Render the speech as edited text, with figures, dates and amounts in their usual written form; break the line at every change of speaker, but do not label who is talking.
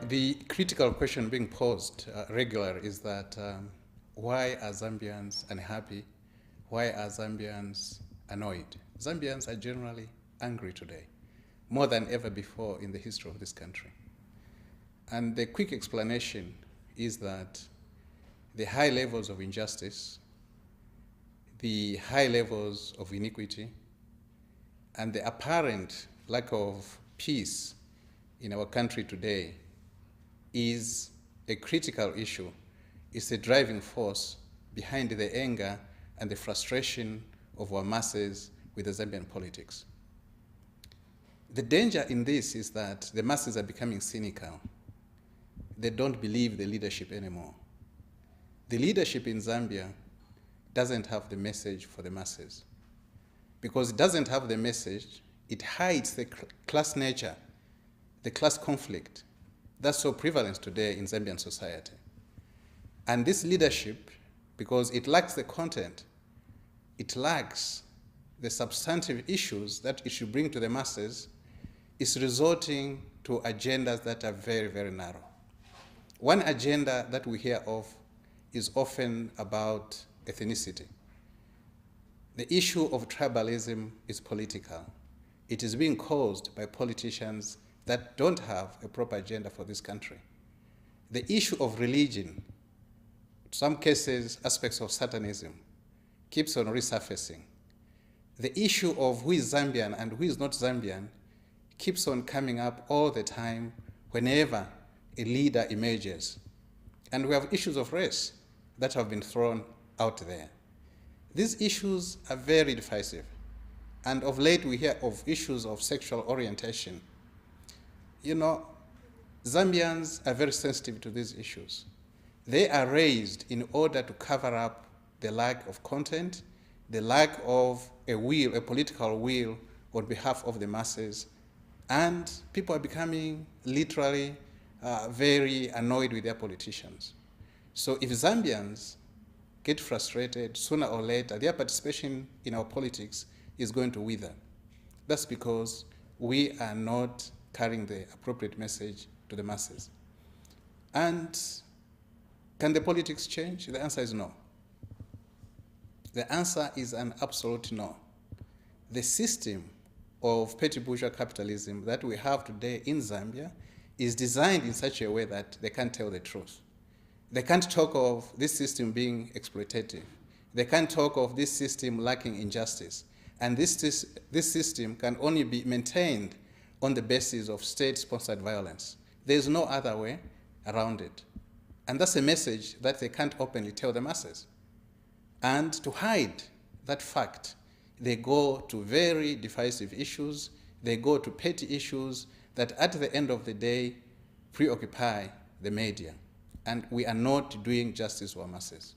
The critical question being posed regularly is that why are Zambians unhappy? Why are Zambians annoyed? Zambians are generally angry today, more than ever before in the history of this country. And the quick explanation is that the high levels of injustice, the high levels of iniquity, and the apparent lack of peace in our country today is a critical issue. It's a driving force behind the anger and the frustration of our masses with the Zambian politics. The danger in this is that the masses are becoming cynical. They don't believe the leadership anymore. The leadership in Zambia doesn't have the message for the masses. Because it doesn't have the message, it hides the class nature, the class conflict that's so prevalent today in Zambian society. And this leadership, because it lacks the content, it lacks the substantive issues that it should bring to the masses, is resorting to agendas that are very, very narrow. One agenda that we hear of is often about ethnicity. The issue of tribalism is political. It is being caused by politicians that don't have a proper agenda for this country. The issue of religion, in some cases aspects of Satanism, keeps on resurfacing. The issue of who is Zambian and who is not Zambian keeps on coming up all the time whenever a leader emerges. And we have issues of race that have been thrown out there. These issues are very divisive. And of late we hear of issues of sexual orientation. You know, Zambians are very sensitive to these issues. They are raised in order to cover up the lack of content, the lack of a will, a political will on behalf of the masses, and people are becoming literally very annoyed with their politicians. So if Zambians get frustrated, sooner or later, their participation in our politics is going to wither. That's because we are not carrying the appropriate message to the masses. And can the politics change? The answer is no. The answer is an absolute no. The system of petty bourgeois capitalism that we have today in Zambia is designed in such a way that they can't tell the truth. They can't talk of this system being exploitative. They can't talk of this system lacking injustice. And this system can only be maintained on the basis of state-sponsored violence. There's no other way around it. And that's a message that they can't openly tell the masses. And to hide that fact, they go to very divisive issues, they go to petty issues that at the end of the day preoccupy the media. And we are not doing justice to our masses.